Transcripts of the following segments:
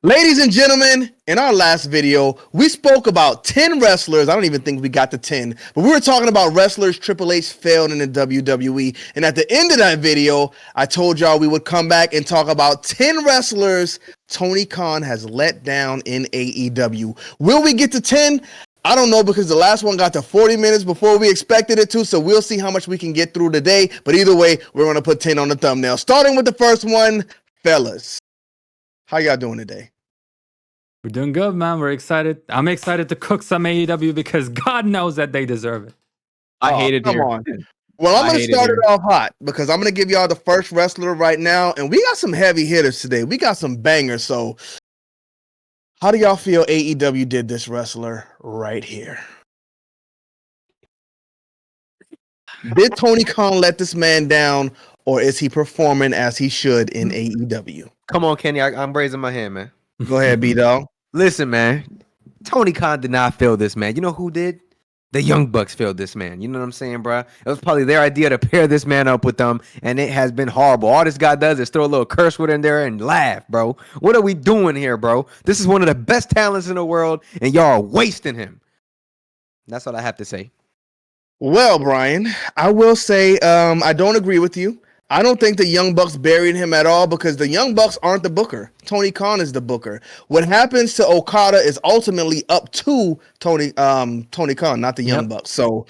Ladies and gentlemen, in our last video, we spoke about 10 wrestlers. I don't even think we got to 10, but we were talking about wrestlers Triple H failed in the WWE. And at the end of that video, I told y'all we would come back and talk about 10 wrestlers Tony Khan has let down in AEW. Will we get to 10? I don't know, because the last one got to 40 minutes before we expected it to, so we'll see how much we can get through today. But either way, we're going to put 10 on the thumbnail. Starting with the first one, fellas. How y'all doing today? We're doing good, man. We're excited. I'm excited to cook some AEW because God knows that they deserve it. I hate it. Come here. on. Well, I'm going to start it off hot because I'm going to give y'all the first wrestler right now. And we got some heavy hitters today. We got some bangers. So how do y'all feel AEW did this wrestler right here? Did Tony Khan let this man down, or is he performing as he should in AEW? Come on, Kenny. I'm raising my hand, man. Go ahead, B-Dog. Listen, man. Tony Khan did not fail this man. You know who did? The Young Bucks failed this man. You know what I'm saying, bro? It was probably their idea to pair this man up with them, and it has been horrible. All this guy does is throw a little curse word in there and laugh, bro. What are we doing here, bro? This is one of the best talents in the world, and y'all are wasting him. That's what I have to say. Well, Brian, I will say I don't agree with you. I don't think the Young Bucks buried him at all because the Young Bucks aren't the booker. Tony Khan is the booker. What happens to Okada is ultimately up to Tony Khan, not the Young Bucks. So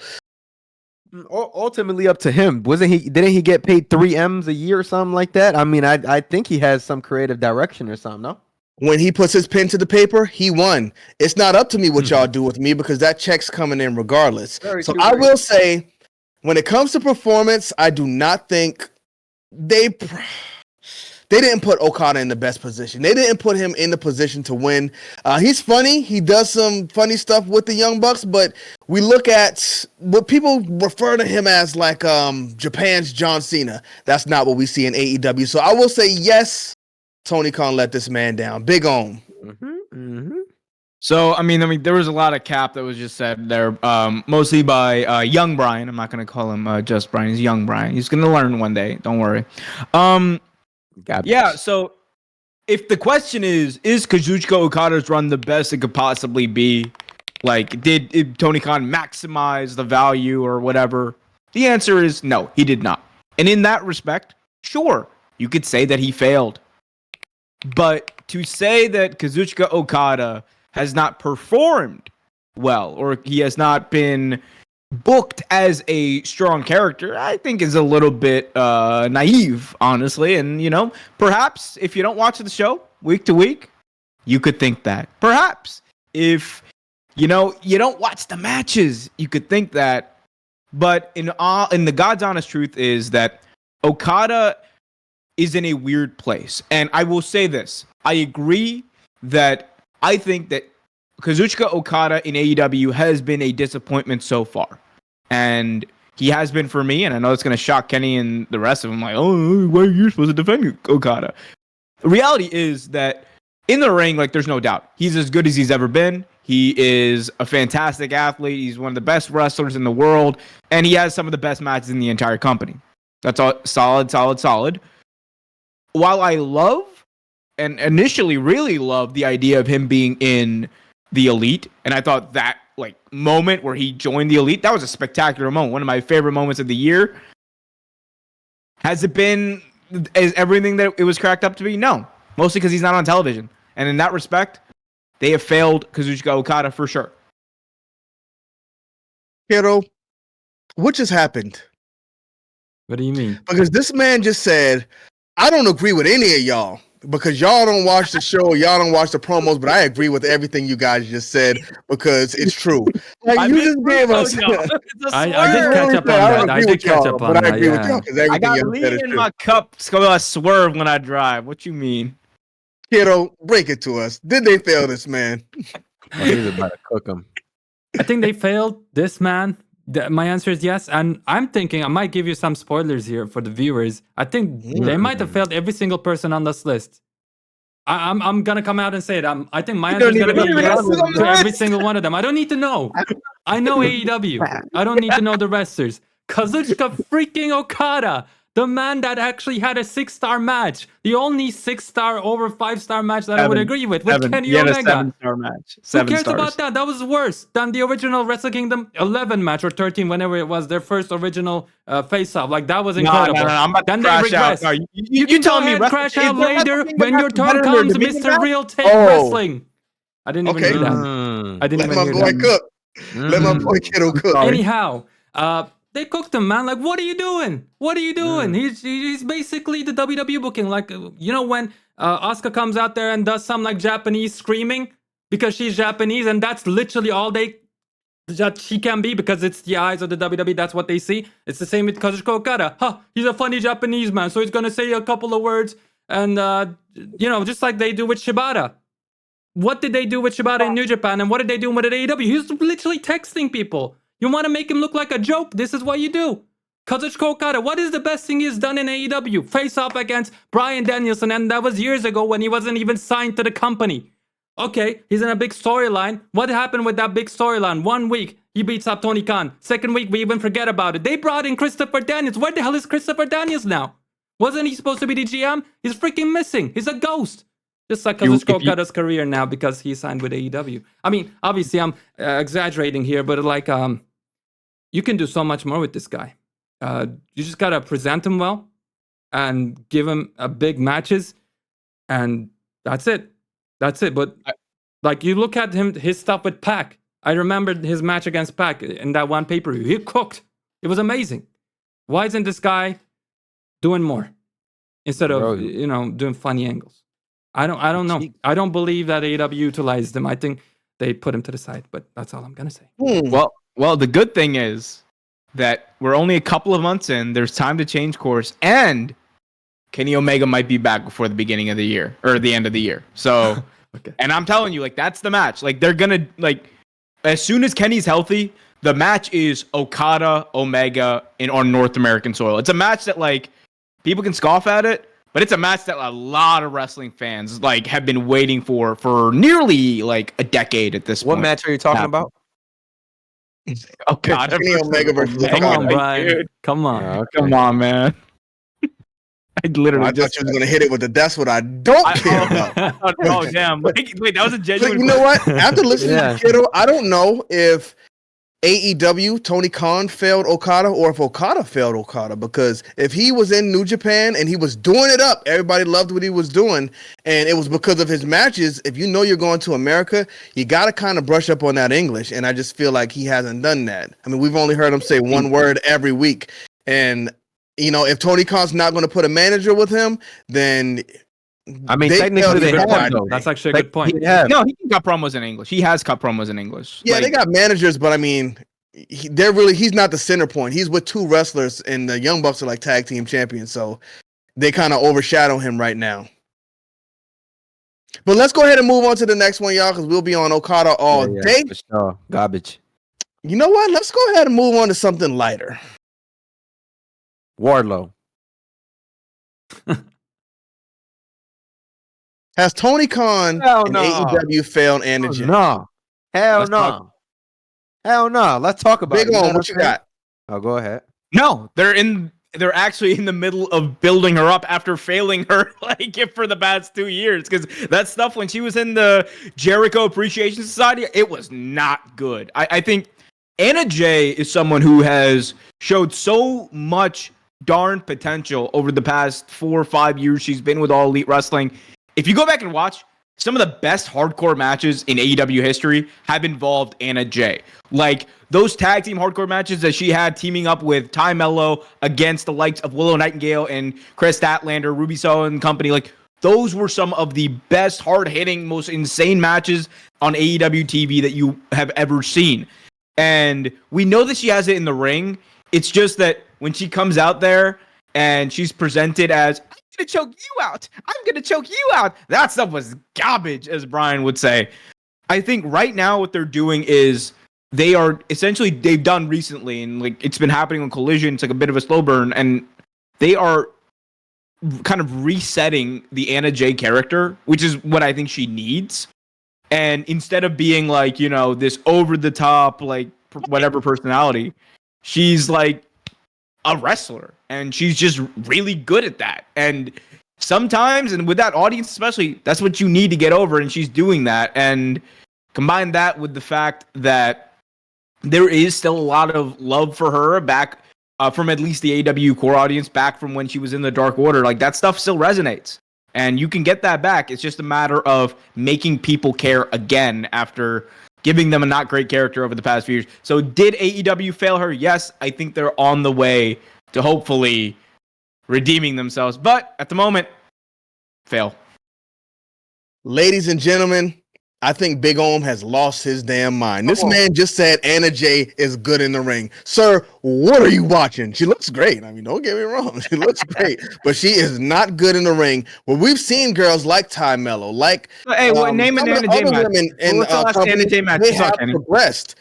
ultimately up to him. Didn't he get paid 3 M's a year or something like that? I mean, I think he has some creative direction or something, no? When he puts his pen to the paper, he won. It's not up to me what y'all do with me because that check's coming in regardless. So I will say, when it comes to performance, I do not think they didn't put Okada in the best position. They didn't put him in the position to win. He's funny. He does some funny stuff with the Young Bucks, but we look at what people refer to him as like Japan's John Cena. That's not what we see in AEW. So I will say yes, Tony Khan let this man down. Big Om. So, I mean, there was a lot of cap that was just said there, mostly by young Brian. I'm not going to call him just Brian. He's young Brian. He's going to learn one day. Don't worry. Yeah, so if the question is Kazuchika Okada's run the best it could possibly be? Like, did Tony Khan maximize the value or whatever? The answer is no, he did not. And in that respect, sure, you could say that he failed. But to say that Kazuchika Okada has not performed well, or he has not been booked as a strong character, I think is a little bit naive, honestly. And, you know, perhaps if you don't watch the show week to week, you could think that. Perhaps if, you know, you don't watch the matches, you could think that. But in the God's honest truth is that Okada is in a weird place. And I will say this. I agree that I think that Kazuchika Okada in AEW has been a disappointment so far. And he has been for me, and I know it's going to shock Kenny and the rest of them, like, oh, why are you supposed to defend Okada? The reality is that in the ring, like, there's no doubt. He's as good as he's ever been. He is a fantastic athlete. He's one of the best wrestlers in the world, and he has some of the best matches in the entire company. That's all solid. While I love and initially really loved the idea of him being in the Elite, and I thought that like moment where he joined the Elite, that was a spectacular moment, one of my favorite moments of the year. Has it been everything that it was cracked up to be? No, mostly because he's not on television, and in that respect, they have failed Kazuchika Okada for sure. Kiddo, what just happened? What do you mean? Because this man just said, I don't agree with any of y'all because y'all don't watch the show, y'all don't watch the promos, but I agree with everything you guys just said because it's true. Like, you just gave us. I did catch up on that. I did catch up on that. I agree with y'all because everything I got you said is lean in true. my cup, so I swerve when I drive. What you mean? Kiddo, break it to us. Did they fail this man? Oh, he was about to cook him. I think they failed this man. My answer is yes, and I'm thinking I might give you some spoilers here for the viewers. I think they might have failed every single person on this list. I'm gonna come out and say it. I think my answer is gonna be yes to every single one of them. I don't need to know. I know AEW. I don't need to know the wrestlers. Kazuchika freaking Okada The man that actually had a 6-star match. The only 6-star over 5-star match that I would agree with Kenny He had a Omega. 7-star match. Who cares about that? That was worse than the original Wrestle Kingdom 11 match or 13, whenever it was their first original face-off. Like, that was incredible. No, I'm about then to crash out. No, you can tell go me ahead and crash out later when your turn competitor comes, division Mr. match? Real Take Wrestling. I didn't even hear that. I didn't Let even my hear boy that. cook. Let my boy Kiddo cook. Anyhow, they cooked him, man. Like, what are you doing? What are you doing? He's basically the WWE booking. Like, you know, when Asuka comes out there and does some like Japanese screaming because she's Japanese, and that's literally all that she can be, because it's the eyes of the WWE. That's what they see. It's the same with Kazuchika Okada. He's a funny Japanese man, so he's gonna say a couple of words, and you know, just like they do with Shibata. What did they do with Shibata in New Japan, and what did they do with AEW? He's literally texting people. You want to make him look like a joke? This is what you do. Kazuchika Okada, what is the best thing he's done in AEW? Face off against Bryan Danielson, and that was years ago when he wasn't even signed to the company. Okay, he's in a big storyline. What happened with that big storyline? 1 week, he beats up Tony Khan. Second week, we even forget about it. They brought in Christopher Daniels. Where the hell is Christopher Daniels now? Wasn't he supposed to be the GM? He's freaking missing. He's a ghost. Just like Kazuchika Okada's career now, because he signed with AEW. I mean, obviously, I'm exaggerating here, but like, you can do so much more with this guy. You just gotta present him well and give him big matches, and that's it. That's it. But like, you look at his stuff with Pac. I remember his match against Pac in that one pay-per-view. He cooked. It was amazing. Why isn't this guy doing more instead of doing funny angles? I don't know. I don't believe that AEW utilized him. I think they put him to the side. But that's all I'm gonna say. Well, the good thing is that we're only a couple of months in. There's time to change course, and Kenny Omega might be back before the beginning of the year or the end of the year. So, okay. And I'm telling you, like, that's the match. Like, they're gonna, like, as soon as Kenny's healthy, the match is Okada Omega on North American soil. It's a match that, like, people can scoff at it, but it's a match that a lot of wrestling fans like have been waiting for nearly like a decade at this point. What match are you talking about? Okada Kenny Omega versus Come on, Okada. Brian. Dude. Come on. Okay. Come on, man. I literally I thought you was gonna hit it with the "that's what I don't care about." Oh, damn! Wait, that was a But genuine. you know what? After listening Yeah. to Kiddo, I don't know if AEW Tony Khan failed Okada or if Okada failed Okada, because if he was in New Japan and he was doing it up, everybody loved what he was doing, and it was because of his matches. If you know you're going to America, you got to kind of brush up on that English, and I just feel like he hasn't done that. I mean, we've only heard him say one word every week, and you know, if Tony Khan's not going to put a manager with him, then I mean, they technically they failed have him. though. That's actually a good point. No, he can cut promos in English. He has cut promos in English. Yeah, Like, they got managers, but I mean, he's not the center point. He's with two wrestlers, and the Young Bucks are like tag team champions, so they kind of overshadow him right now. But let's go ahead and move on to the next one, y'all, because we'll be on Okada all day. For sure. Garbage. You know what? Let's go ahead and move on to something lighter. Wardlow. Has Tony Khan Hell and no. AEW failed Anna Jay? No. Hell Let's no. talk. Hell no. Let's talk about Big it. on, what you got? Oh, go ahead. No, they're actually in the middle of building her up after failing her like for the past 2 years, because that stuff when she was in the Jericho Appreciation Society, it was not good. I think Anna Jay is someone who has showed so much darn potential over the past 4 or 5 years she's been with All Elite Wrestling. If you go back and watch, some of the best hardcore matches in AEW history have involved Anna Jay. Like those tag team hardcore matches that she had teaming up with Ty Mello against the likes of Willow Nightingale and Chris Statlander, Ruby Soho and company. Like those were some of the best hard-hitting, most insane matches on AEW TV that you have ever seen. And we know that she has it in the ring. It's just that when she comes out there and she's presented as, I'm going to choke you out. I'm going to choke you out. That stuff was garbage, as Brian would say. I think right now what they're doing is they are essentially, they've done recently, and like it's been happening on Collision. It's like a bit of a slow burn, and they are kind of resetting the Anna Jay character, which is what I think she needs. And instead of being like, you know, this over the top, like whatever personality, she's like a wrestler. and she's just really good at that. And sometimes, and with that audience especially, that's what you need to get over, and she's doing that. And combine that with the fact that there is still a lot of love for her back from at least the AEW core audience, back from when she was in the Dark Order. Like, that stuff still resonates. And you can get that back. It's just a matter of making people care again after giving them a not great character over the past few years. So did AEW fail her? Yes, I think they're on the way to hopefully redeeming themselves. But at the moment, fail. Ladies and gentlemen, I think Big Om has lost his damn mind. This man just said Anna Jay is good in the ring. Sir, what are you watching? She looks great. I mean, don't get me wrong. She looks great, but she is not good in the ring. Well, we've seen girls like Ty Mello, like name an Anna Jay match. Women in Anna Jay match? They have progressed.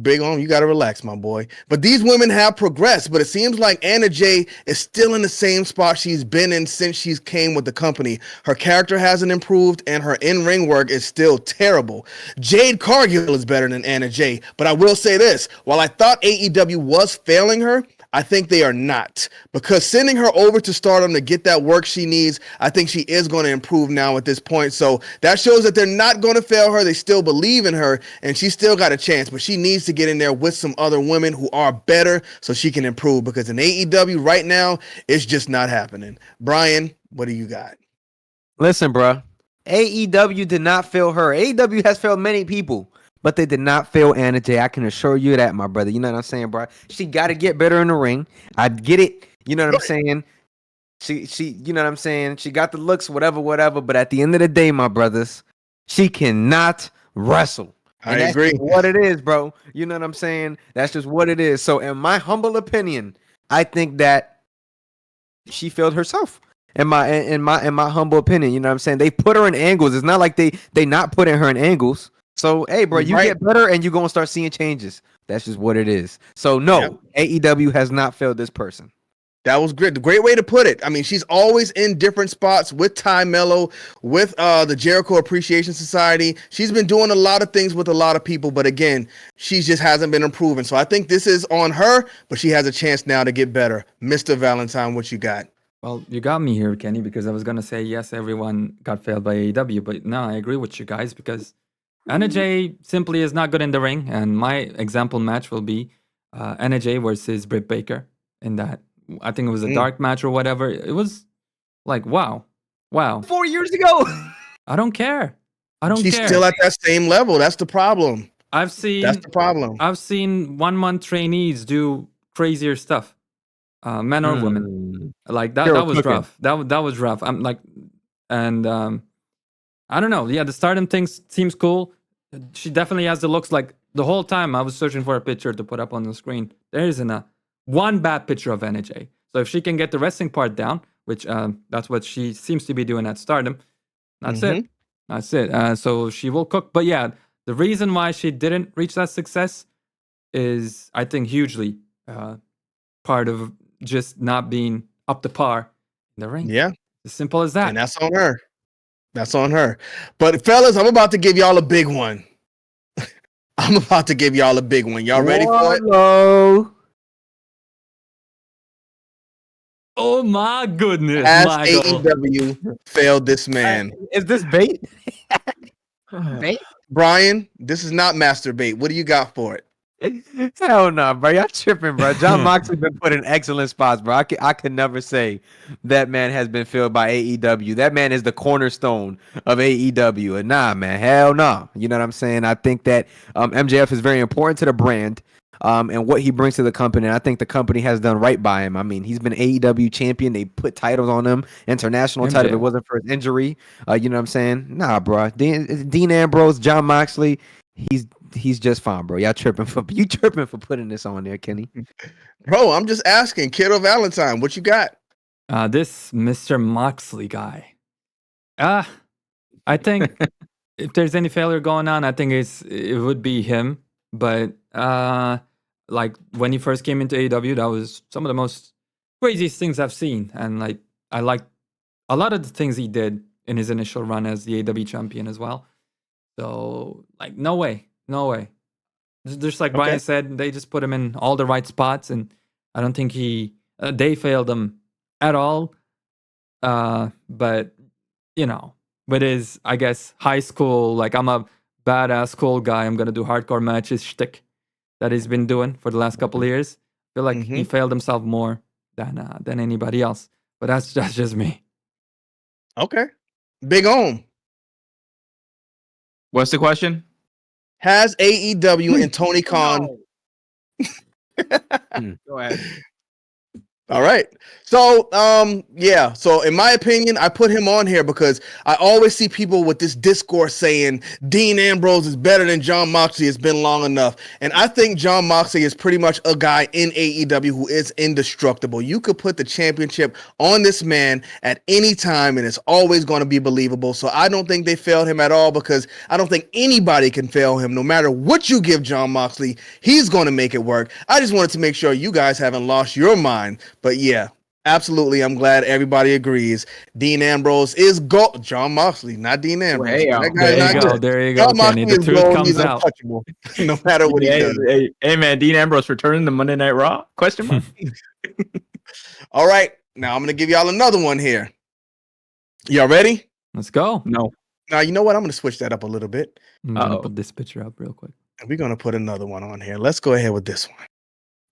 Big On, you got to relax, my boy. But these women have progressed, but it seems like Anna Jay is still in the same spot she's been in since she's came with the company. Her character hasn't improved, and her in-ring work is still terrible. Jade Cargill is better than Anna Jay, but I will say this. While I thought AEW was failing her, I think they are not, because sending her over to Stardom to get that work she needs, I think she is going to improve now at this point. So that shows that they're not going to fail her. They still believe in her, and she still got a chance, but she needs to get in there with some other women who are better so she can improve, because in AEW right now, it's just not happening. Brian, what do you got? Listen, bro. AEW did not fail her. AEW has failed many people, but they did not fail Anna Jay. I can assure you that, my brother. You know what I'm saying, bro? She got to get better in the ring. I get it. You know what I'm saying? She, you know what I'm saying? She got the looks, whatever. But at the end of the day, my brothers, she cannot wrestle. And I agree. That's what it is, bro. You know what I'm saying? That's just what it is. So, in my humble opinion, I think that she failed herself. In my humble opinion, you know what I'm saying? They put her in angles. It's not like they not putting her in angles. So, hey, bro, you get better and you're going to start seeing changes. That's just what it is. So, no, AEW has not failed this person. That was great. Great way to put it. I mean, she's always in different spots with Ty Mello, with the Jericho Appreciation Society. She's been doing a lot of things with a lot of people, but again, she just hasn't been improving. So I think this is on her, but she has a chance now to get better. Mr. Valentine, what you got? Well, you got me here, Kenny, because I was going to say, yes, everyone got failed by AEW, but no, I agree with you guys, because Anna Jay simply is not good in the ring, and my example match will be Anna Jay versus Britt Baker in that. I think it was a dark match or whatever. It was like, wow. 4 years ago. I don't care. She's still at that same level. That's the problem. That's the problem. I've seen 1 month trainees do crazier stuff, men or women. Like that was cooking. Rough. That was rough. I'm like, and I don't know. Yeah, the Stardom thing seems cool. She definitely has the looks. Like the whole time I was searching for a picture to put up on the screen. There isn't one bad picture of Anna Jay. So if she can get the wrestling part down, which that's what she seems to be doing at Stardom, that's it. That's it. So she will cook. But yeah, the reason why she didn't reach that success is, I think, hugely part of just not being up to par in the ring. Yeah. As simple as that. And that's on her. That's on her. But fellas, I'm about to give y'all a big one. I'm about to give y'all a big one. Y'all ready for it? Hello. Oh my goodness. Has Michael. AEW failed this man? Is this bait? Bait? Brian, this is not master bait. What do you got for it? Hell no, bro. Y'all tripping, bro. John Moxley been put in excellent spots, bro. I can never say that man has been filled by AEW. That man is the cornerstone of AEW. And nah, man, hell no. You know what I'm saying? I think that MJF is very important to the brand and what he brings to the company. And I think the company has done right by him. I mean, he's been AEW champion. They put titles on him, international title. If it wasn't for his injury, you know what I'm saying? Nah, bro. Dean Ambrose, John Moxley, he's just fine, bro. Y'all tripping for putting this on there, Kenny. Bro, I'm just asking. Kiddo Valentine, what you got? This Mr. Moxley guy. I think if there's any failure going on, I think it would be him. But like when he first came into AEW, that was some of the most craziest things I've seen. And like I liked a lot of the things he did in his initial run as the AEW champion as well. So like no way. Just like Brian said, they just put him in all the right spots, and I don't think he they failed him at all. But with his, I guess, high school, like I'm a badass cool guy, I'm gonna do hardcore matches shtick that he's been doing for the last couple of years. I feel like he failed himself more than anybody else. But that's just me. Okay. Big Om. What's the question? Has AEW and Tony Khan... Go ahead. All right. So, yeah. So, in my opinion, I put him on here because I always see people with this discourse saying Dean Ambrose is better than Jon Moxley. It's been long enough. And I think Jon Moxley is pretty much a guy in AEW who is indestructible. You could put the championship on this man at any time and it's always going to be believable. So, I don't think they failed him at all because I don't think anybody can fail him. No matter what you give Jon Moxley, he's going to make it work. I just wanted to make sure you guys haven't lost your mind. But yeah, absolutely. I'm glad everybody agrees. Dean Ambrose is gold. Jon Moxley, not Dean Ambrose. Hey, there you go, Jon Kenny. Moxley The is truth gold. comes He's out. untouchable, no matter what he does. Hey, man, Dean Ambrose returning to Monday Night Raw? Question mark. All right, now I'm gonna give y'all another one here. Y'all ready? Let's go. No. Now you know what? I'm gonna switch that up a little bit, I'm gonna put this picture up real quick. and we're gonna put another one on here. Let's go ahead with this one.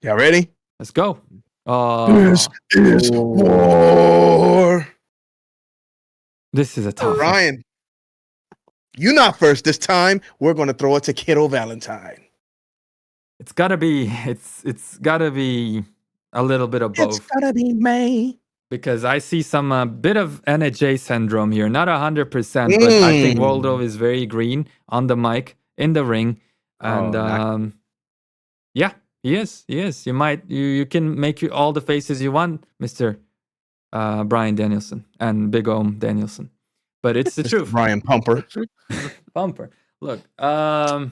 Y'all ready? Let's go. This is war. This is a tough one. Ryan, you not first this time. We're gonna throw it to Kiddo Valentine. It's gotta be a little bit of both. It's gotta be May. Because I see some bit of NJ syndrome here. Not 100%, but I think Waldo is very green on the mic, in the ring. And yeah, he is. You can make all the faces you want, Mr. Brian Danielson and Big Om Danielson. But it's the truth. Brian Pumper. Pumper. Look, I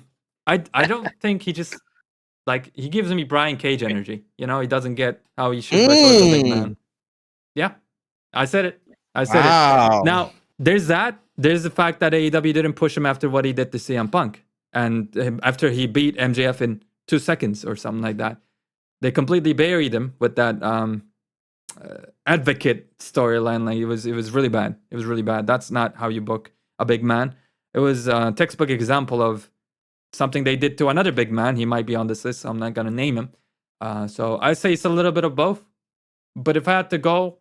don't think he just, like, he gives me Brian Cage energy. He doesn't get how he should work with a big man. Yeah, I said it. Wow. Now, there's that. There's the fact that AEW didn't push him after what he did to CM Punk. And after he beat MJF in 2 seconds or something like that. They completely buried him with that advocate storyline. Like, it was really bad. It was really bad. That's not how you book a big man. It was a textbook example of something they did to another big man. He might be on this list, so I'm not going to name him. So I say it's a little bit of both. But if I had to go,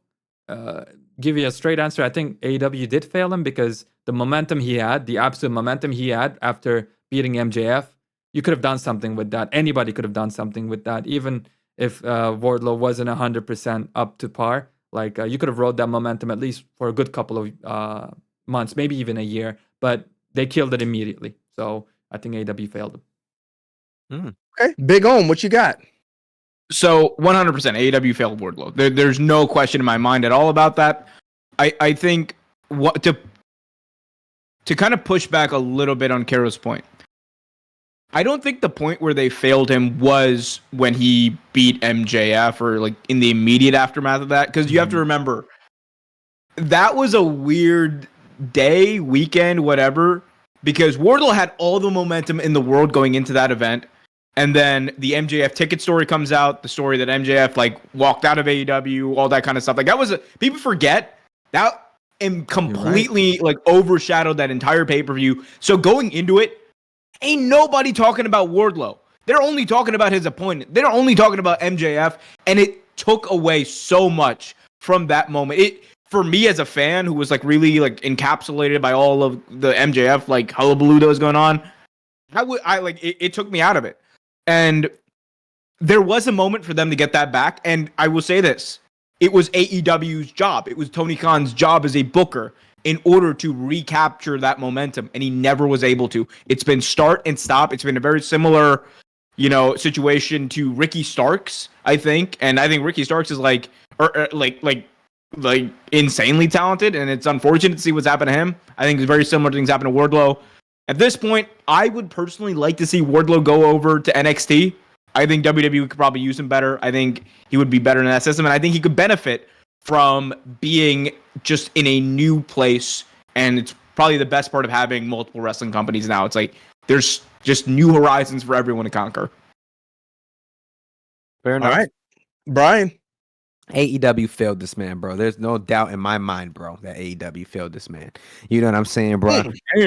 give you a straight answer, I think AEW did fail him because the momentum he had, the absolute momentum he had after beating MJF, you could have done something with that. Anybody could have done something with that, even if Wardlow wasn't 100% up to par. Like, you could have rode that momentum at least for a good couple of months, maybe even a year. But they killed it immediately. So I think AEW failed him. Okay, Big Om, what you got? So 100% AEW failed Wardlow. There's no question in my mind at all about that. I think what to kind of push back a little bit on Caro's point. I don't think the point where they failed him was when he beat MJF or like in the immediate aftermath of that, because you have to remember that was a weird day, weekend, whatever, because Wardlow had all the momentum in the world going into that event. And then the MJF ticket story comes out, the story that MJF like walked out of AEW, all that kind of stuff. Like, that was people forget that and completely like overshadowed that entire pay-per-view. So going into it, ain't nobody talking about Wardlow. They're only talking about his opponent. They're only talking about MJF, and it took away so much from that moment. It, for me as a fan who was like really like encapsulated by all of the MJF like hullabaloo that was going on, it took me out of it. And there was a moment for them to get that back. And I will say this, it was AEW's job. It was Tony Khan's job as a booker in order to recapture that momentum. And he never was able to. It's been start and stop. It's been a very similar, situation to Ricky Starks, I think. And I think Ricky Starks is like insanely talented. And it's unfortunate to see what's happened to him. I think it's very similar things happen to Wardlow. At this point, I would personally like to see Wardlow go over to NXT. I think WWE could probably use him better. I think he would be better in that system. And I think he could benefit from being just in a new place. And it's probably the best part of having multiple wrestling companies now. It's like there's just new horizons for everyone to conquer. Fair enough. All right. Brian. AEW failed this man, bro. There's no doubt in my mind, bro, that AEW failed this man. You know what I'm saying, bro?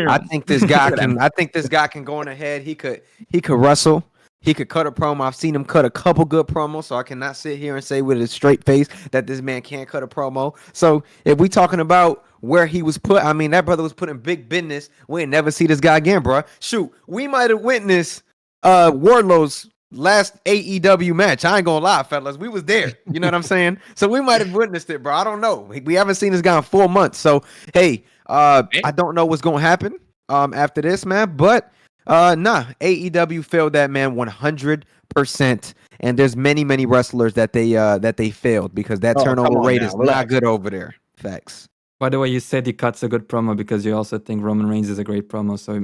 I think this guy can. I think this guy can go on ahead. He could wrestle. He could cut a promo. I've seen him cut a couple good promos, so I cannot sit here and say with a straight face that this man can't cut a promo. So if we talking about where he was put, I mean, that brother was put in big business. We ain't never see this guy again, bro. Shoot, we might have witnessed Wardlow's last AEW match. I ain't gonna lie, fellas. We was there. You know what I'm saying? So we might have witnessed it, bro. I don't know. We haven't seen this guy in 4 months. So hey, I don't know what's gonna happen after this, man. But AEW failed that man 100%. And there's many wrestlers that they failed because that turnover rate is not good over there. Facts. By the way, you said he cuts a good promo because you also think Roman Reigns is a great promo. So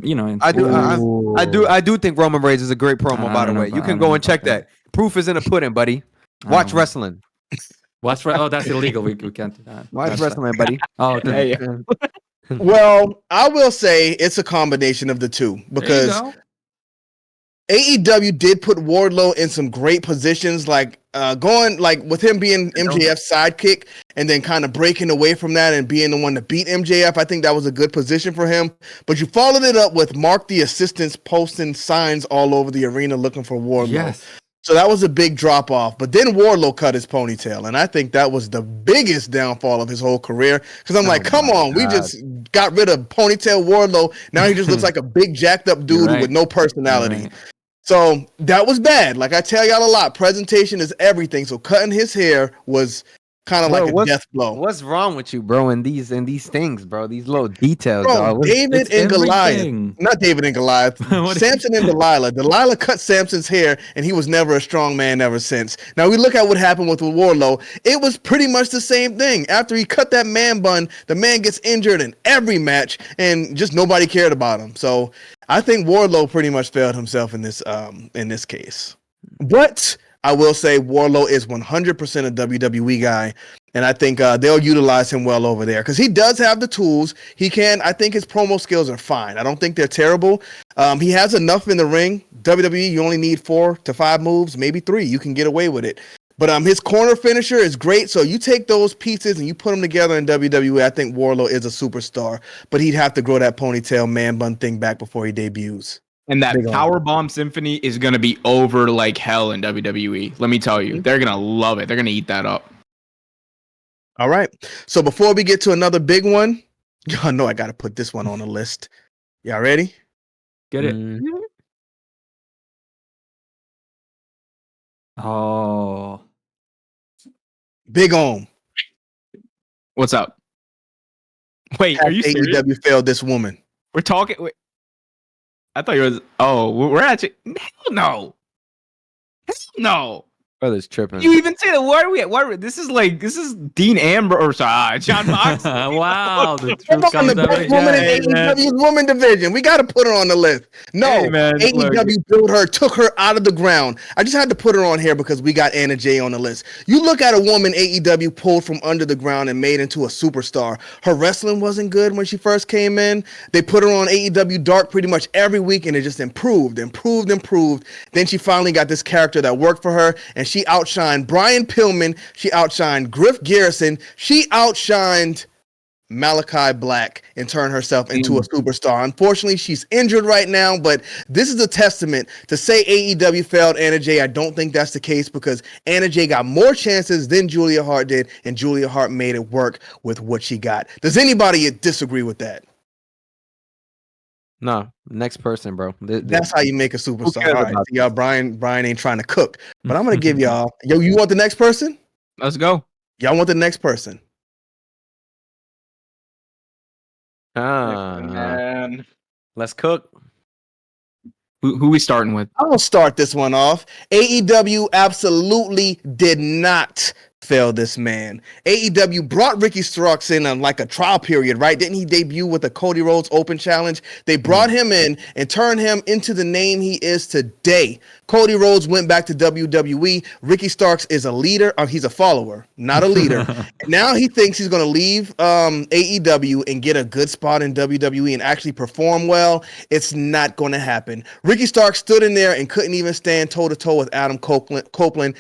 I do think Roman Reigns is a great promo. By the way, you can go and check that. Proof is in the pudding, buddy. Watch wrestling. Oh, that's illegal. We can't do that. Watch wrestling, buddy. Oh, okay. Well, I will say it's a combination of the two because AEW did put Wardlow in some great positions, like going like with him being MJF's sidekick and then kind of breaking away from that and being the one to beat MJF. I think that was a good position for him. But you followed it up with Mark the Assistant's posting signs all over the arena looking for Wardlow. Yes. So that was a big drop off. But then Wardlow cut his ponytail. And I think that was the biggest downfall of his whole career. Because I'm like, come on, we just got rid of ponytail Wardlow. Now he just looks like a big jacked up dude with no personality. Right. So that was bad. Like I tell y'all a lot, presentation is everything. So cutting his hair was kind of like a death blow. What's wrong with you, bro? In these things, bro. These little details, bro. David and Goliath. Not David and Goliath. Samson and Delilah. Delilah cut Samson's hair, and he was never a strong man ever since. Now we look at what happened with Wardlow. It was pretty much the same thing. After he cut that man bun, the man gets injured in every match, and just nobody cared about him. So I think Wardlow pretty much failed himself in this case. But I will say Wardlow is 100% a WWE guy, and I think they'll utilize him well over there because he does have the tools. He can. I think his promo skills are fine. I don't think they're terrible. He has enough in the ring. WWE, you only need 4 to 5 moves, maybe 3. You can get away with it. But his corner finisher is great. So you take those pieces and you put them together in WWE. I think Wardlow is a superstar, but he'd have to grow that ponytail man bun thing back before he debuts. And that Powerbomb Symphony is going to be over like hell in WWE. Let me tell you, they're going to love it. They're going to eat that up. All right. So before we get to another big one, y'all know I got to put this one on the list. Y'all ready? Get it. Mm-hmm. Oh. Big Om. What's up? Wait, are you serious? AEW failed this woman. We're talking. Wait. I thought you was. Oh, we're actually. Hell no. Hell no. Brother's tripping. You even say that? Why are we? This is Dean Ambrose or John Mox. Wow, the truth comes the best woman in AEW's woman division. We got to put her on the list. No, hey, man, AEW built her, took her out of the ground. I just had to put her on here because we got Anna Jay on the list. You look at a woman AEW pulled from under the ground and made into a superstar. Her wrestling wasn't good when she first came in. They put her on AEW Dark pretty much every week, and it just improved. Then she finally got this character that worked for her, and she outshined Brian Pillman. She outshined Griff Garrison. She outshined Malachi Black and turned herself into a superstar. Unfortunately, she's injured right now, but this is a testament to say AEW failed Anna Jay. I don't think that's the case because Anna Jay got more chances than Julia Hart did, and Julia Hart made it work with what she got. Does anybody disagree with that? No, next person, bro. That's how you make a superstar. All right, so y'all, Brian ain't trying to cook, but I'm gonna give y'all. Yo, you want the next person? Let's go. Y'all want the next person? Man. Let's cook. Who we starting with? I'll start this one off. AEW absolutely did not fail this man. AEW brought Ricky Starks in on like a trial period, right? Didn't he debut with a Cody Rhodes Open Challenge? They brought him in and turned him into the name he is today. Cody Rhodes went back to WWE. Ricky Starks is a leader. He's a follower, not a leader. Now he thinks he's going to leave AEW and get a good spot in WWE and actually perform well. It's not going to happen. Ricky Starks stood in there and couldn't even stand toe-to-toe with Adam Copeland.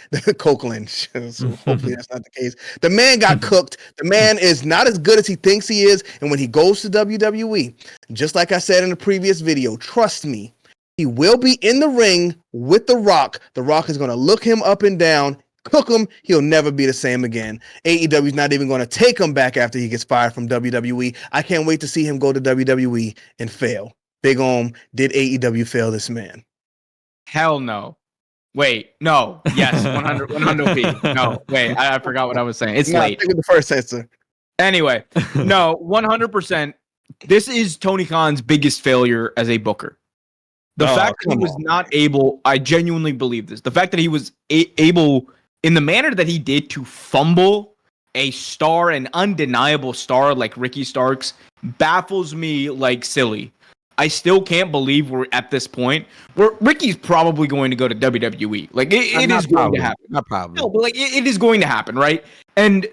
Hopefully that's not the case. The man got cooked. The man is not as good as he thinks he is. And when he goes to WWE, just like I said in the previous video, trust me, he will be in the ring with The Rock. The Rock is going to look him up and down, cook him. He'll never be the same again. AEW is not even going to take him back after he gets fired from WWE. I can't wait to see him go to WWE and fail. Big did AEW fail this man? Hell no. Wait, no. Yes, 100p. No, wait, I forgot what I was saying. It's late. Think of the first answer. Anyway, no, 100%. This is Tony Khan's biggest failure as a booker. The fact that he was not able, I genuinely believe this. The fact that he was able, in the manner that he did, to fumble a star, an undeniable star like Ricky Starks, baffles me like silly. I still can't believe we're at this point where Ricky's probably going to go to WWE. Like it is going to happen. Not probably. No, but like it is going to happen, right? And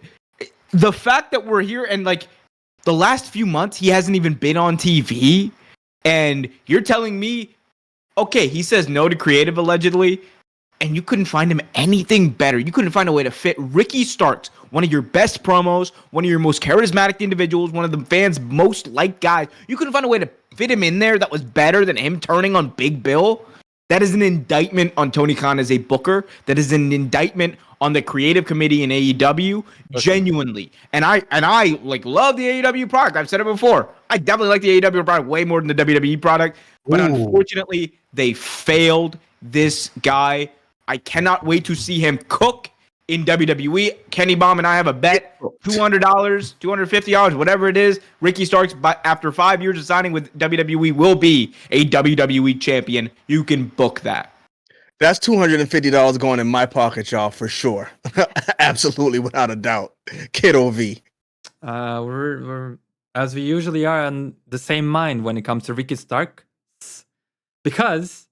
the fact that we're here and like the last few months he hasn't even been on TV, and you're telling me, okay, he says no to creative allegedly, and you couldn't find him anything better. You couldn't find a way to fit Ricky Starks, one of your best promos, one of your most charismatic individuals, one of the fans' most liked guys. You couldn't find a way to fit him in there that was better than him turning on Big Bill. That is an indictment on Tony Khan as a booker. That is an indictment on the creative committee in AEW, genuinely. And I like love the AEW product. I've said it before. I definitely like the AEW product way more than the WWE product. But unfortunately, they failed this guy. I cannot wait to see him cook in WWE. Kenny Baum and I have a bet, $200, $250, whatever it is. Ricky Starks, after 5 years of signing with WWE, will be a WWE champion. You can book that. That's $250 going in my pocket, y'all, for sure. Absolutely, without a doubt. Kiddo V. We're as we usually are on the same mind when it comes to Ricky Stark, because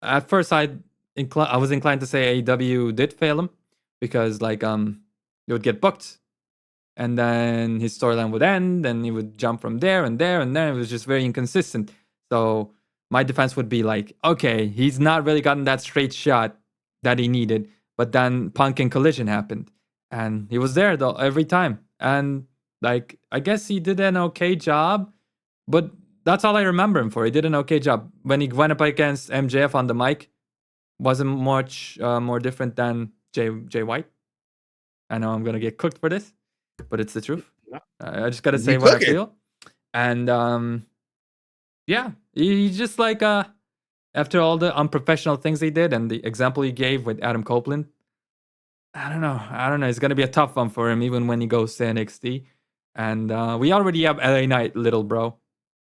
at first I was inclined to say AEW did fail him, because like he would get booked and then his storyline would end and he would jump from there and there and there. It was just very inconsistent. So my defense would be like, okay, he's not really gotten that straight shot that he needed, but then Punk and Collision happened and he was there though every time. And like, I guess he did an okay job, but that's all I remember him for. He did an okay job. When he went up against MJF on the mic, wasn't much more different than Jay White. I know I'm gonna get cooked for this, but it's the truth. I just gotta say what I feel. And yeah, he's just like after all the unprofessional things he did and the example he gave with Adam Copeland, I don't know. It's gonna be a tough one for him even when he goes to NXT. And we already have LA Knight, little bro.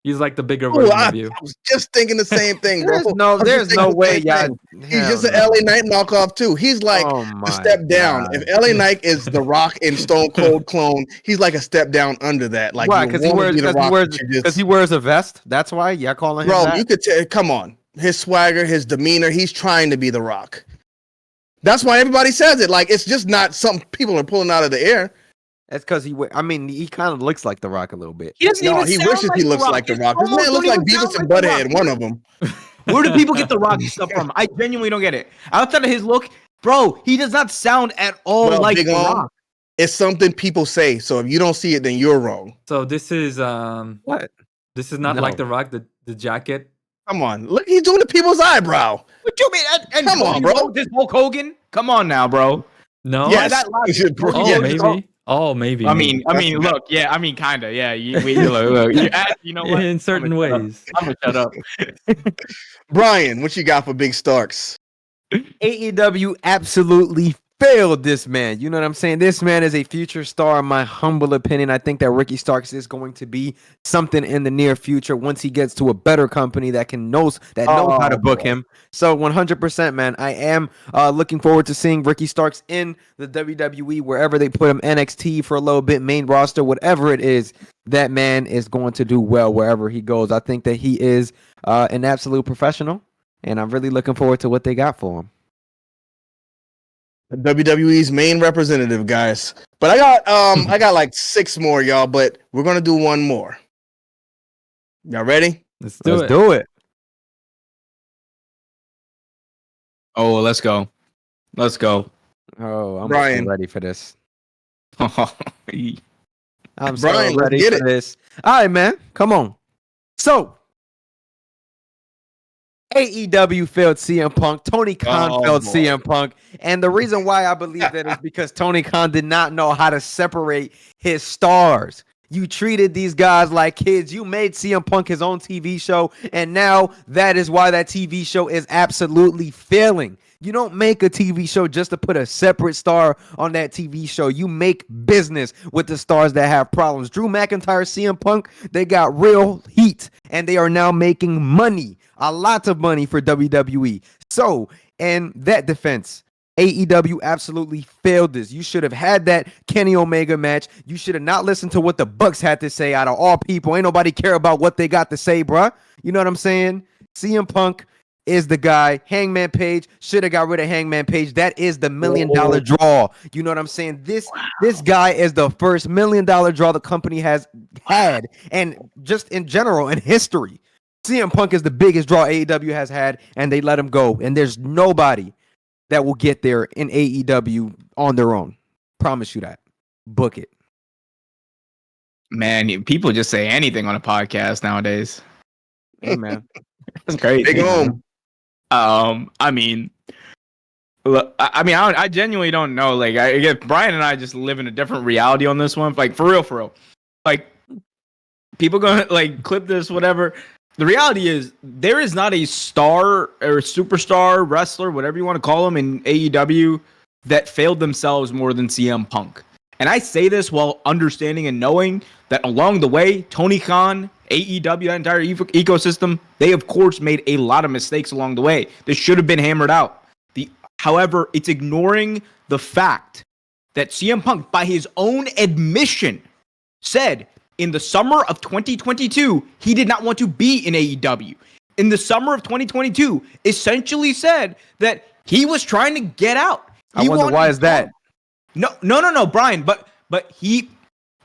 He's like the bigger version of you. I was just thinking the same thing, bro. There's no way, y'all. He's just an LA Knight knockoff too. He's like a step down. If LA Knight is the Rock and Stone Cold clone, he's like a step down under that. Like, why? Because he wears a vest. That's why y'all calling him. Bro, that? You could tell. Come on, his swagger, his demeanor. He's trying to be the Rock. That's why everybody says it. Like, it's just not something people are pulling out of the air. That's because he kind of looks like The Rock a little bit. He wishes he looks like The Rock. This man looks like Beavis and Butthead, one of them. Where do people get The Rock stuff from? I genuinely don't get it. Outside of his look, bro, he does not sound at all like The Rock. It's something people say, so if you don't see it, then you're wrong. So this is what? This is not like The Rock, the jacket. Come on, look, he's doing the people's eyebrow. What you mean? And come on, bro. This Hulk Hogan? Come on now, bro. No, yes. Maybe. Oh, maybe. I mean, look, yeah, I mean, kinda, yeah. Look, you know what? In certain ways. I'm gonna shut up. Brian, what you got for Big Starks? AEW absolutely failed this man. You know what I'm saying? This man is a future star, in my humble opinion. I think that Ricky Starks is going to be something in the near future once he gets to a better company that knows how to book him. So 100%, man. I am looking forward to seeing Ricky Starks in the WWE, wherever they put him, NXT for a little bit, main roster, whatever it is. That man is going to do well wherever he goes. I think that he is an absolute professional, and I'm really looking forward to what they got for him. WWE's main representative, guys. But I got like 6 more, y'all, but we're gonna do one more. Y'all ready? Let's do it. Oh, let's go. Oh, I'm Brian. so ready for this. I'm I'm Brian, so let's ready get for it. this. All right, man. Come on. So, AEW failed CM Punk. Tony Khan failed boy. CM Punk. And the reason why I believe that is because Tony Khan did not know how to separate his stars. You treated these guys like kids. You made CM Punk his own TV show. And now that is why that TV show is absolutely failing. You don't make a TV show just to put a separate star on that TV show. You make business with the stars that have problems. Drew McIntyre, CM Punk, they got real heat. And they are now making money. A lot of money for WWE. So, in that defense, AEW absolutely failed this. You should have had that Kenny Omega match. You should have not listened to what the Bucks had to say. Out of all people, ain't nobody care about what they got to say, bruh. You know what I'm saying? CM Punk is the guy. Hangman Page should have got rid of Hangman Page. That is the $1 million draw. You know what I'm saying? This guy is the first $1 million draw the company has had, and just in general in history. CM Punk is the biggest draw AEW has had, and they let him go. And there's nobody that will get there in AEW on their own. Promise you that. Book it. Man, people just say anything on a podcast nowadays. Hey, man. That's crazy. Big home. I mean, look, I genuinely don't know. Like, I guess Brian and I just live in a different reality on this one. Like, for real. Like, people gonna like clip this, whatever. The reality is, there is not a star or a superstar wrestler, whatever you want to call them, in AEW that failed themselves more than CM Punk. And I say this while understanding and knowing that along the way, Tony Khan, AEW, that entire ecosystem, they of course made a lot of mistakes along the way. This should have been hammered out. However, it's ignoring the fact that CM Punk, by his own admission, said in the summer of 2022, he did not want to be in AEW. In the summer of 2022, essentially said that he was trying to get out. I wonder why is that? No, Brian. But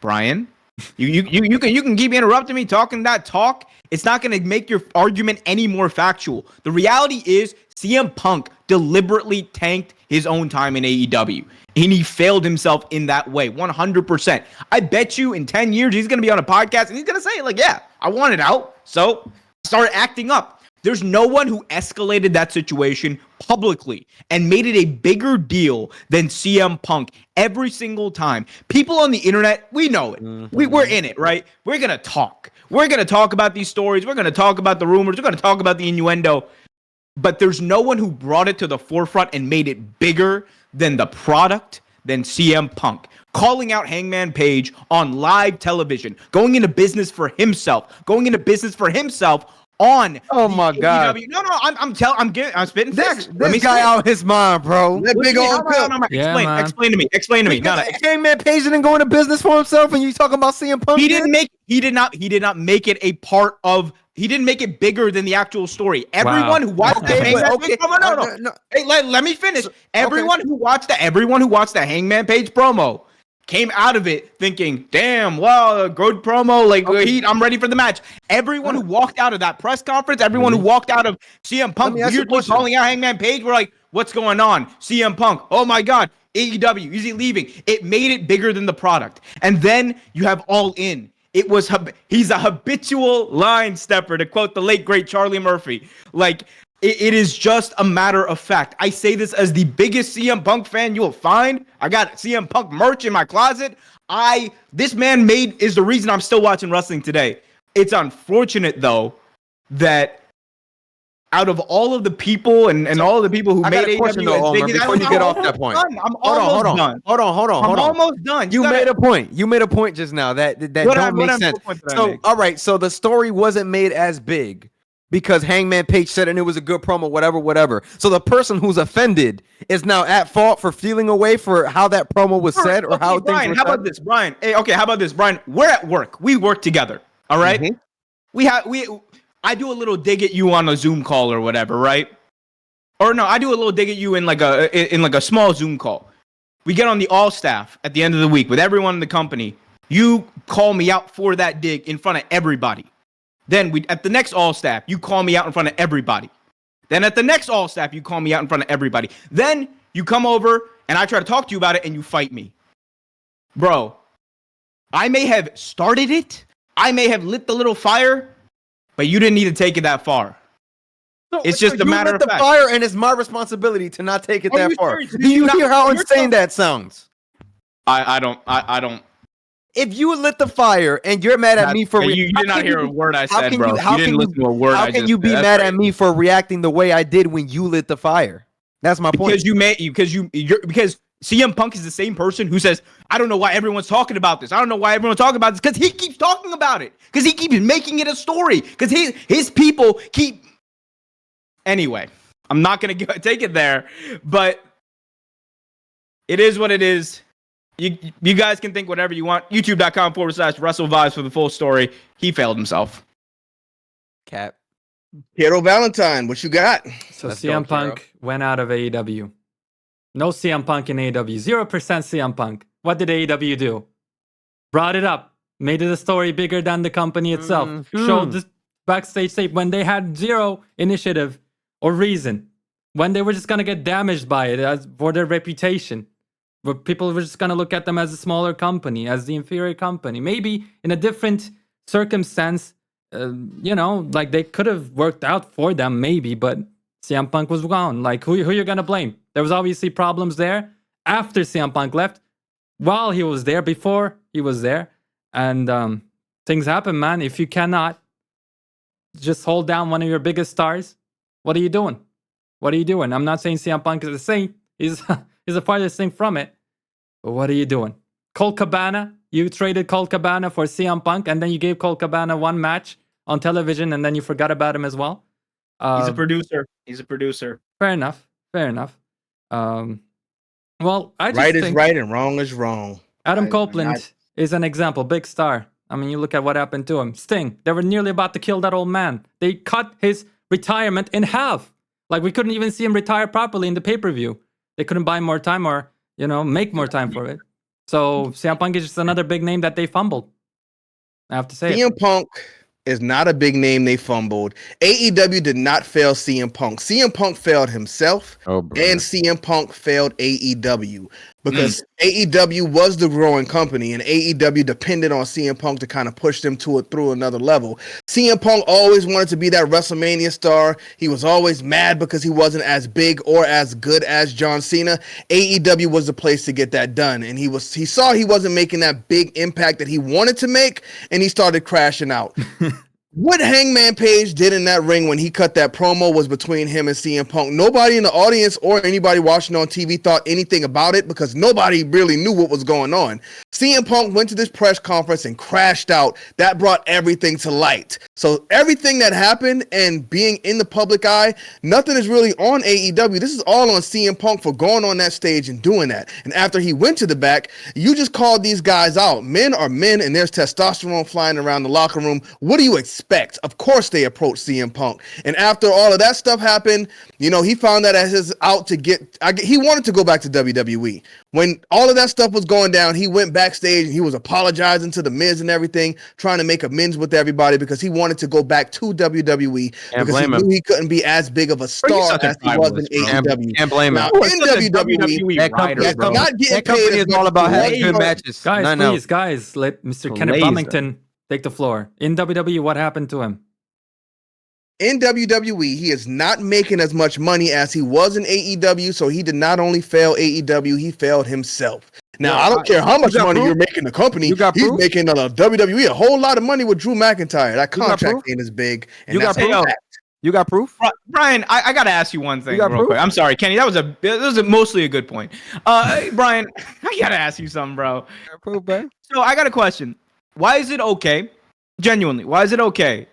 Brian, you can keep interrupting me talking that talk. It's not going to make your argument any more factual. The reality is CM Punk deliberately tanked his own time in AEW. And he failed himself in that way, 100%. I bet you in 10 years, he's going to be on a podcast and he's going to say, like, yeah, I wanted out, so start acting up. There's no one who escalated that situation publicly and made it a bigger deal than CM Punk every single time. People on the internet, we know it. Mm-hmm. We're in it, right? We're going to talk. We're going to talk about these stories. We're going to talk about the rumors. We're going to talk about the innuendo. But there's no one who brought it to the forefront and made it bigger than the product, than CM Punk. Calling out Hangman Page on live television, going into business for himself on my God. AEW. No, I'm spitting facts. This guy out his mind, bro. That big old cup. Explain to me. No. Hangman Page didn't go into business for himself, and you talking about CM Punk? He did not make it a part of. He didn't make it bigger than the actual story. Everyone who watched the Hangman Page promo, no. Hey, let me finish. Everyone who watched the Hangman Page promo came out of it thinking, "Damn, wow, good promo. Like, I'm ready for the match." Everyone who walked out of that press conference, everyone who walked out of CM Punk weirdly calling out Hangman Page, were like, "What's going on?" CM Punk, oh my God, AEW, is he leaving? It made it bigger than the product. And then you have All In. He's a habitual line stepper, to quote the late great Charlie Murphy. Like, it is just a matter of fact. I say this as the biggest CM Punk fan you will find. I got CM Punk merch in my closet. This man is the reason I'm still watching wrestling today. It's unfortunate though that out of all of the people and all of the people who made AEW as big as before you get off that point. I'm almost done. Hold on. I'm almost done. You made a point. You made a point just now that don't make sense. So, all right. So the story wasn't made as big because Hangman Page said it and it was a good promo, whatever. So the person who's offended is now at fault for feeling away for how that promo was said or how Brian, things were how about this, Brian? Hey, okay, how about this, Brian? We're at work. We work together. All right. Mm-hmm. I do a little dig at you on a Zoom call or whatever, right? Or no, I do a little dig at you in like a small Zoom call. We get on the all staff at the end of the week with everyone in the company. You call me out for that dig in front of everybody. Then at the next all staff, you call me out in front of everybody. Then at the next all staff, you call me out in front of everybody. Then you come over and I try to talk to you about it and you fight me. Bro, I may have started it. I may have lit the little fire, but you didn't need to take it that far. It's just a matter of fact. You lit the fire, and it's my responsibility to not take it that far. Serious? Do you hear how insane that sounds? I don't. If you lit the fire and you're mad at me for you did not hear a word I said, bro. You didn't listen to a word I just said. How can you be mad at me for reacting the way I did when you lit the fire? That's my point. Because CM Punk is the same person who says, I don't know why everyone's talking about this. I don't know why everyone's talking about this. Because he keeps talking about it. Because he keeps making it a story. Because his people keep... Anyway, I'm not going to take it there. But it is what it is. You guys can think whatever you want. YouTube.com/WrestleVibes for the full story. He failed himself. Cap. Piero Valentine, what you got? So CM Punk went out of AEW. No CM Punk in AEW. 0% CM Punk. What did AEW do? Brought it up. Made it a story bigger than the company itself. Showed this backstage tape when they had zero initiative or reason. When they were just going to get damaged by it for their reputation. Where people were just going to look at them as a smaller company, as the inferior company. Maybe in a different circumstance, like they could have worked out for them, maybe, but CM Punk was gone. Like, who you're going to blame? There was obviously problems there after CM Punk left, while he was there, before he was there. And things happen, man. If you cannot just hold down one of your biggest stars, what are you doing? What are you doing? I'm not saying CM Punk is a saint. He's the farthest thing from it. But what are you doing? Colt Cabana, you traded Colt Cabana for CM Punk, and then you gave Colt Cabana one match on television, and then you forgot about him as well. He's a producer. Fair enough. Well, I just right think is right and wrong is wrong. Adam Copeland is an example, big star. I mean, you look at what happened to him. Sting, they were nearly about to kill that old man. They cut his retirement in half. Like, we couldn't even see him retire properly in the pay-per-view. They couldn't buy more time or, make more time for it. So CM Punk is just another big name that they fumbled. I have to say CM Punk is not a big name they fumbled. AEW did not fail CM Punk. CM Punk failed himself, and CM Punk failed AEW. Because AEW was the growing company, and AEW depended on CM Punk to kind of push them through another level. CM Punk always wanted to be that WrestleMania star. He was always mad because he wasn't as big or as good as John Cena. AEW was the place to get that done, and he saw he wasn't making that big impact that he wanted to make, and he started crashing out. What Hangman Page did in that ring when he cut that promo was between him and CM Punk. Nobody in the audience or anybody watching on TV thought anything about it because nobody really knew what was going on. CM Punk went to this press conference and crashed out. That brought everything to light. So everything that happened and being in the public eye, nothing is really on AEW. This is all on CM Punk for going on that stage and doing that. And after he went to the back, you just called these guys out. Men are men, and there's testosterone flying around the locker room. What do you expect? Of course they approached CM Punk. And after all of that stuff happened, he found that as his out to he wanted to go back to WWE. When all of that stuff was going down, he went backstage and he was apologizing to the Miz and everything, trying to make amends with everybody because he wanted to go back to WWE because he knew he couldn't be as big of a star as he was in AEW. Can't blame him. Now, in WWE, that company is all about having good matches. Guys, let Mr. Kenneth Bumington take the floor. In WWE, what happened to him? In WWE, he is not making as much money as he was in AEW, so he did not only fail AEW, he failed himself. Now, I don't care how much money you're making the company. He's making WWE a whole lot of money with Drew McIntyre. That contract ain't as big. And you got proof? Brian, I got to ask you one thing real quick. I'm sorry, Kenny. That was mostly a good point. Brian, I got to ask you something, bro. So I got a question. Why is it okay? Genuinely, why is it okay?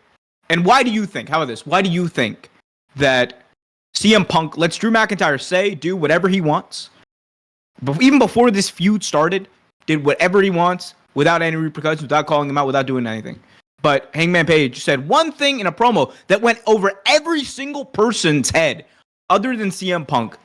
And why do you think, how about this? Why do you think that CM Punk lets Drew McIntyre say, do whatever he wants? But even before this feud started, did whatever he wants without any repercussions, without calling him out, without doing anything. But Hangman Page said one thing in a promo that went over every single person's head other than CM Punk.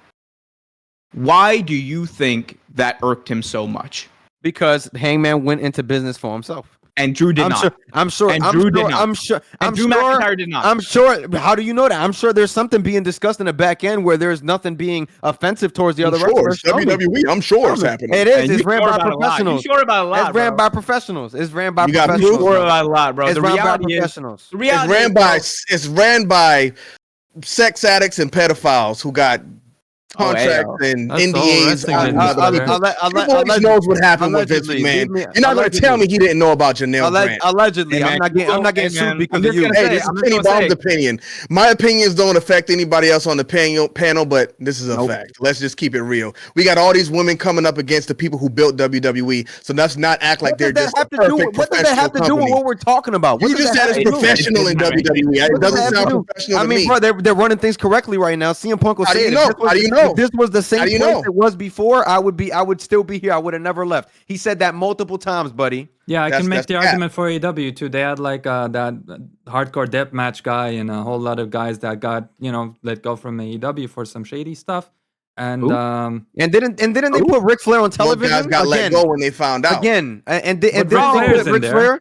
Why do you think that irked him so much? Because Hangman went into business for himself. And Drew did not. I'm sure. And Drew did not. Drew McIntyre did not. I'm sure. How do you know that? I'm sure there's something being discussed in the back end where there's nothing being offensive towards the other wrestlers. WWE. I'm sure it's happening. It is. It's ran by professionals. You sure about a lot, It's ran by professionals. It's ran by professionals. You got sure about a lot, bro. It's The ran by reality professionals. It's ran by sex addicts and pedophiles who got contracts and That's the whole NDAs. wrestling industry. Triple H knows what happened with Vince McMahon. You're not going to tell me he didn't know about Janelle Grant. Allegedly, I'm not getting sued because of you. Hey, this is Penny Bomb's opinion. My opinions don't affect anybody else on the panel, but this is a fact. Let's just keep it real. We got all these women coming up against the people who built WWE, so let's not act like they're just a perfect What does that have to do with what we're talking about? You just said it's professional in WWE. It doesn't sound professional to me. I mean, bro, they're running things correctly right now. CM Punk will say it. How do you know? If this was the same place it was before, I would still be here. I would have never left. He said that multiple times, buddy. Yeah, I can make the argument for AEW too. They had like that hardcore death match guy and a whole lot of guys that got let go from AEW for some shady stuff. And didn't they put Ric Flair on television? Those guys got let go when they found out. Again, and didn't Ric they Flair's put Ric in Flair?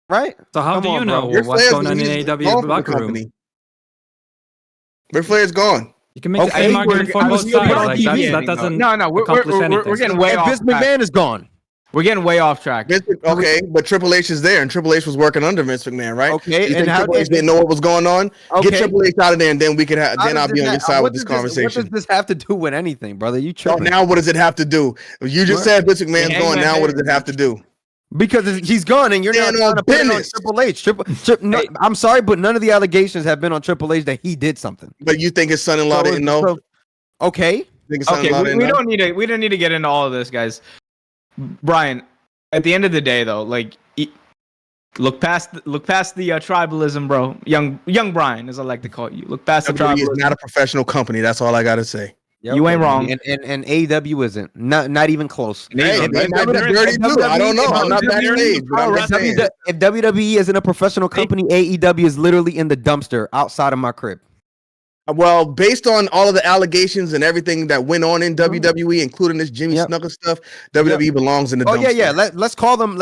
Right? So how do you know what's going on in AEW locker room? Ric Flair's gone. You can make the same argument for both sides. Like that doesn't we're getting way off. Vince McMahon is gone. We're getting way off track. Okay, but Triple H is there, and Triple H was working under Vince McMahon, right? Okay, you think Triple H didn't know what was going on? Okay. Get Triple H out of there, and then we can have. Then I'll be on your side with this conversation. What does this have to do with anything, brother? You tripping? Now what does it have to do? You just said Vince McMahon's gone. Now what does it have to do? Because he's gone, and you're not trying to put it on Triple H. I'm sorry, but none of the allegations have been on Triple H that he did something. But you think his son-in-law didn't know? Okay. We don't need to get into all of this, guys. Brian, at the end of the day, though, like look past the tribalism, bro. Young Brian, as I like to call you. Look past the tribalism. It's not a professional company. That's all I gotta say. Yep, you ain't wrong. And AEW isn't. Not even close. Hey, they might be dirty too. I don't know. I'm not backstage. If WWE isn't a professional company, AEW is literally in the dumpster outside of my crib. Well, based on all of the allegations and everything that went on in WWE, including this Jimmy Snuka stuff, WWE belongs in the dumpster. Yeah. Let's call them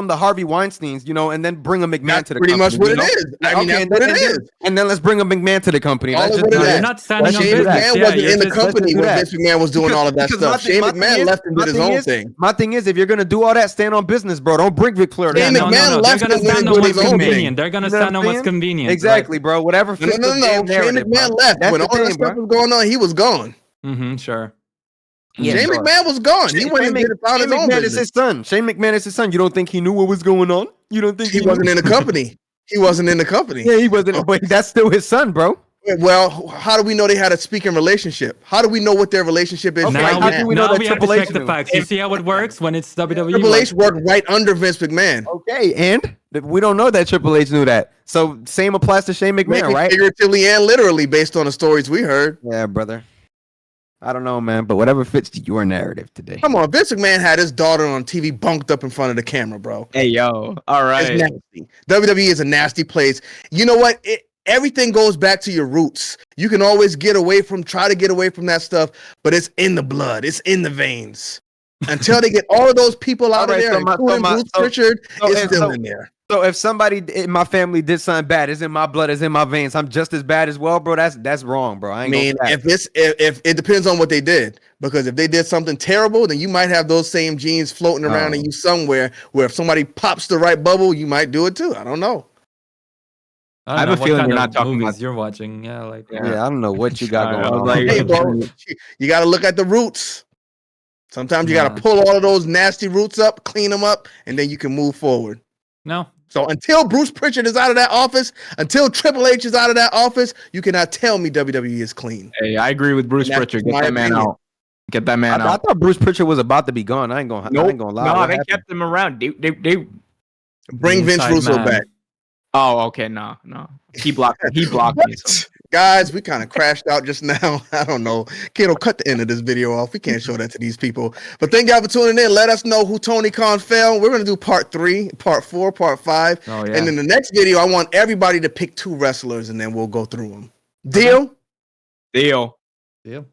the Harvey Weinsteins, and then bring a McMahon to the pretty company. Pretty much what it is. I mean, that's what it is. And then let's bring a McMahon to the company. You're not standing on business. McMahon wasn't in the company when Vince McMahon was doing all of that stuff. Shane McMahon left and did his own thing. My thing is, if you're gonna do all that, stand on business, bro. Don't bring Ric Flair. Shane McMahon left and did his own thing. They're gonna stand on what's convenient. Exactly, bro. Whatever. No. Shane McMahon left when all that stuff was going on. He was gone. Sure. Shane McMahon was gone. He went and found his own business. Is his son. Shane McMahon is his son. You don't think he knew what was going on? You don't think he wasn't in the company? He wasn't in the company. Yeah, he wasn't. But that's still his son, bro. Well, how do we know they had a speaking relationship? How do we know what their relationship is right now? How do we know that Triple H check the facts? You see how it works when it's WWE? Triple H worked right under Vince McMahon. Okay, and we don't know that Triple H knew that. So same applies to Shane McMahon, right? Figuratively and literally, based on the stories we heard. Yeah, brother. I don't know, man, but whatever fits your narrative today. Come on, Vince McMahon had his daughter on TV bunked up in front of the camera, bro. Hey, yo. All right. It's nasty. WWE is a nasty place. You know what? Everything goes back to your roots. You can always try to get away from that stuff, but it's in the blood. It's in the veins. Until they get all of those people out of there, including Bruce Pritchard, it's still in there. So if somebody in my family did something bad, it's in my blood, it's in my veins, I'm just as bad as well, bro. That's wrong, bro. I mean, if it depends on what they did, because if they did something terrible, then you might have those same genes floating around in you somewhere. Where if somebody pops the right bubble, you might do it too. I don't know. I have a feeling you're not talking about you're watching. Yeah, I don't know what you got going on. Hey, bro, you got to look at the roots. Sometimes you got to pull all of those nasty roots up, clean them up, and then you can move forward. No. So until Bruce Pritchard is out of that office, until Triple H is out of that office, you cannot tell me WWE is clean. Hey, I agree with Bruce Pritchard. Get that man out. Get that man out. I thought Bruce Pritchard was about to be gone. I ain't gonna lie. No, they kept him around. They bring Vince Russo back. Oh, okay. No. He blocked me. So. Guys, we kind of crashed out just now. I don't know. Kato, cut the end of this video off. We can't show that to these people. But thank y'all for tuning in. Let us know who Tony Khan fell. We're going to do part 3, part 4, part 5. Oh, yeah. And in the next video, I want everybody to pick 2 wrestlers, and then we'll go through them. Deal? Deal. Deal.